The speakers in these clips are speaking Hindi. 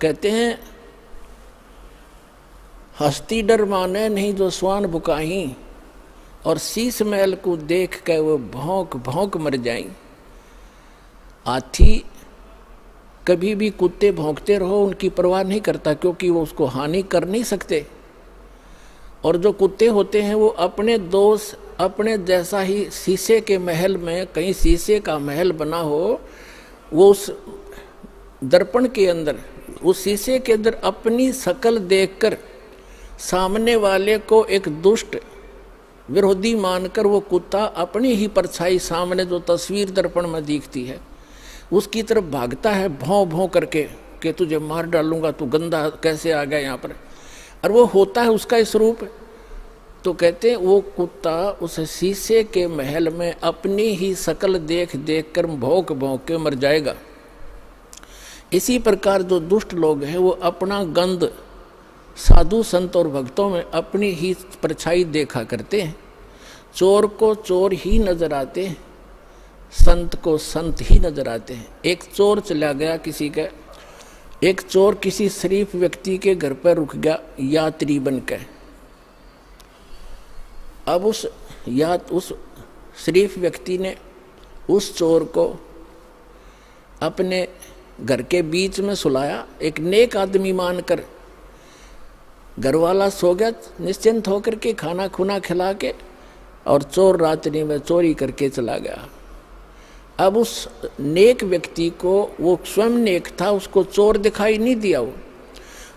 कहते हैं हस्ती डर माने नहीं जो स्वान बुकाही, और शीश महल को देख के वो भौंक भौंक मर जाई। हाथी कभी भी कुत्ते भौंकते रहो उनकी परवाह नहीं करता, क्योंकि वो उसको हानि कर नहीं सकते। और जो कुत्ते होते हैं वो अपने दोस्त अपने जैसा ही, शीशे के महल में कहीं शीशे का महल बना हो, वो उस दर्पण के अंदर, उस शीशे के अंदर अपनी शक्ल देखकर सामने वाले को एक दुष्ट विरोधी मानकर वो कुत्ता अपनी ही परछाई सामने जो तस्वीर दर्पण में दिखती है उसकी तरफ भागता है भौं भौं करके कि तुझे मार डालूंगा, तू गंदा कैसे आ गया यहाँ पर। और वो होता है उसका स्वरूप। तो कहते हैं वो कुत्ता उस शीशे के महल में अपनी ही शक्ल देख देख कर भौंक भौंक के मर जाएगा। इसी प्रकार जो दुष्ट लोग हैं वो अपना गंध साधु संत और भक्तों में अपनी ही परछाई देखा करते हैं। चोर को चोर ही नजर आते हैं, संत को संत ही नजर आते हैं। एक चोर चला गया एक चोर किसी शरीफ व्यक्ति के घर पर रुक गया यात्री बनकर। अब उस शरीफ व्यक्ति ने उस चोर को अपने घर के बीच में सुलाया, एक नेक आदमी मानकर। घर वाला सो गया निश्चिंत होकर के, खाना खुना खिला के, और चोर रात्रि में चोरी करके चला गया। अब उस नेक व्यक्ति को, वो स्वयं नेक था, उसको चोर दिखाई नहीं दिया वो,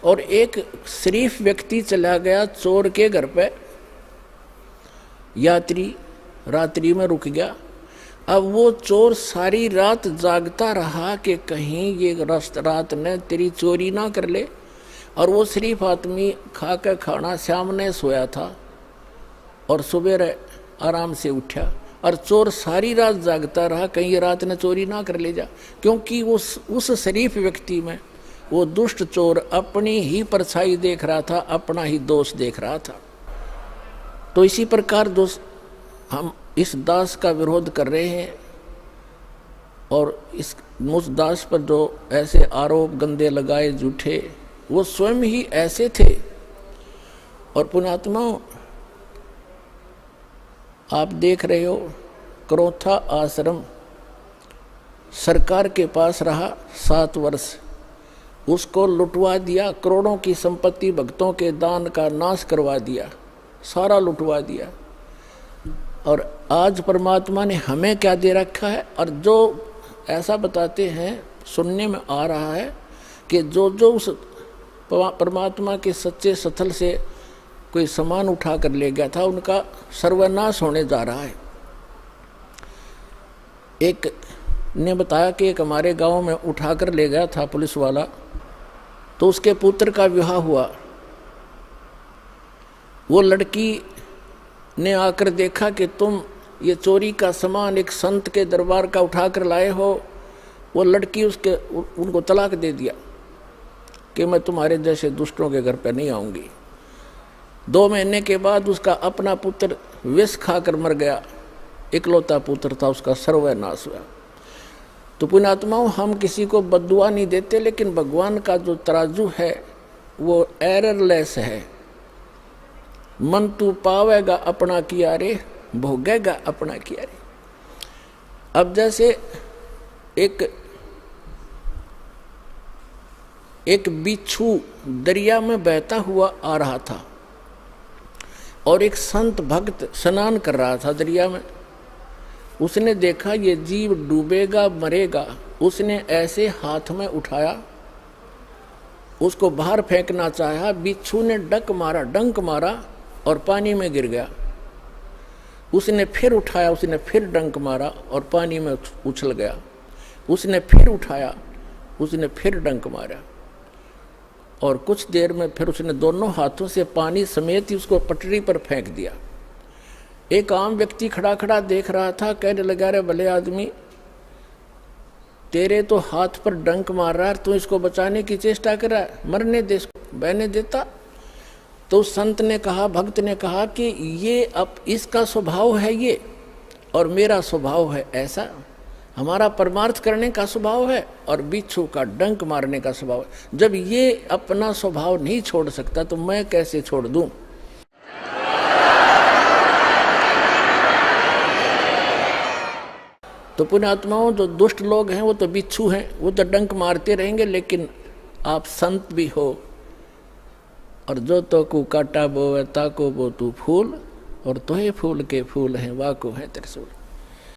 और एक शरीफ व्यक्ति चला गया चोर के घर पे, यात्री रात्रि में रुक गया। अब वो चोर सारी रात जागता रहा कि कहीं ये रात ने तेरी चोरी ना कर ले। और वो शरीफ आदमी खा के खाना सामने सोया था और सुबह आराम से उठा, और चोर सारी रात जागता रहा कहीं ये रात ने चोरी ना कर ले जा, क्योंकि उस शरीफ व्यक्ति में वो दुष्ट चोर अपनी ही परछाई देख रहा था, अपना ही दोष देख रहा था। तो इसी प्रकार दोस्त हम इस दास का विरोध कर रहे हैं, और उस दास पर जो ऐसे आरोप गंदे लगाए झूठे, वो स्वयं ही ऐसे थे। और पुण्यात्माओं, आप देख रहे हो क्रोथा आश्रम सरकार के पास रहा 7 वर्ष, उसको लुटवा दिया, करोड़ों की संपत्ति भक्तों के दान का नाश करवा दिया, सारा लुटवा दिया। और आज परमात्मा ने हमें क्या दे रखा है, और जो ऐसा बताते हैं, सुनने में आ रहा है कि जो उस परमात्मा के सच्चे स्थल से कोई सामान उठा कर ले गया था उनका सर्वनाश होने जा रहा है। एक ने बताया कि एक हमारे गांव में उठा कर ले गया था पुलिस वाला, तो उसके पुत्र का विवाह हुआ। वो लड़की ने आकर देखा कि तुम ये चोरी का सामान एक संत के दरबार का उठा कर लाए हो। वो लड़की उनको तलाक दे दिया कि मैं तुम्हारे जैसे दुष्टों के घर पर नहीं आऊँगी। 2 महीने के बाद उसका अपना पुत्र विष खाकर मर गया, इकलौता पुत्र था उसका, सर्वनाश हुआ। तो पुण्यात्माओं, हम किसी को बद्दुआ नहीं देते, लेकिन भगवान का जो तराजू है वो एररलेस है। मन तू पावेगा अपना किया रे, भोगेगा अपना किया रे। अब जैसे एक बिच्छू दरिया में बहता हुआ आ रहा था, और एक संत भक्त स्नान कर रहा था दरिया में। उसने देखा ये जीव डूबेगा मरेगा, उसने ऐसे हाथ में उठाया, उसको बाहर फेंकना चाहा, बिच्छू ने डंक मारा और पानी में गिर गया। उसने फिर उठाया, उसने फिर डंक मारा और पानी में उछल गया। उसने फिर उठाया, उसने फिर डंक मारा, और कुछ देर में फिर उसने दोनों हाथों से पानी समेत ही उसको पटरी पर फेंक दिया। एक आम व्यक्ति खड़ा खड़ा देख रहा था, कहने लगा, रे भले आदमी, तेरे तो हाथ पर डंक मार रहा है, तू इसको बचाने की चेष्टा कर रहा है, मरने दे, इसको बहने देता। तो संत ने कहा, भक्त ने कहा कि ये अब इसका स्वभाव है ये, और मेरा स्वभाव है ऐसा हमारा परमार्थ करने का स्वभाव है और बिच्छू का डंक मारने का स्वभाव है। जब ये अपना स्वभाव नहीं छोड़ सकता तो मैं कैसे छोड़ दूं? तो पुण्यात्माओं, जो दुष्ट लोग हैं वो तो बिच्छू हैं, वो तो डंक मारते रहेंगे, लेकिन आप संत भी हो। और जो तो को काटा बोवे ताको बो तू फूल, और तोहे फूल के फूल हैं वाको है त्रिशूल।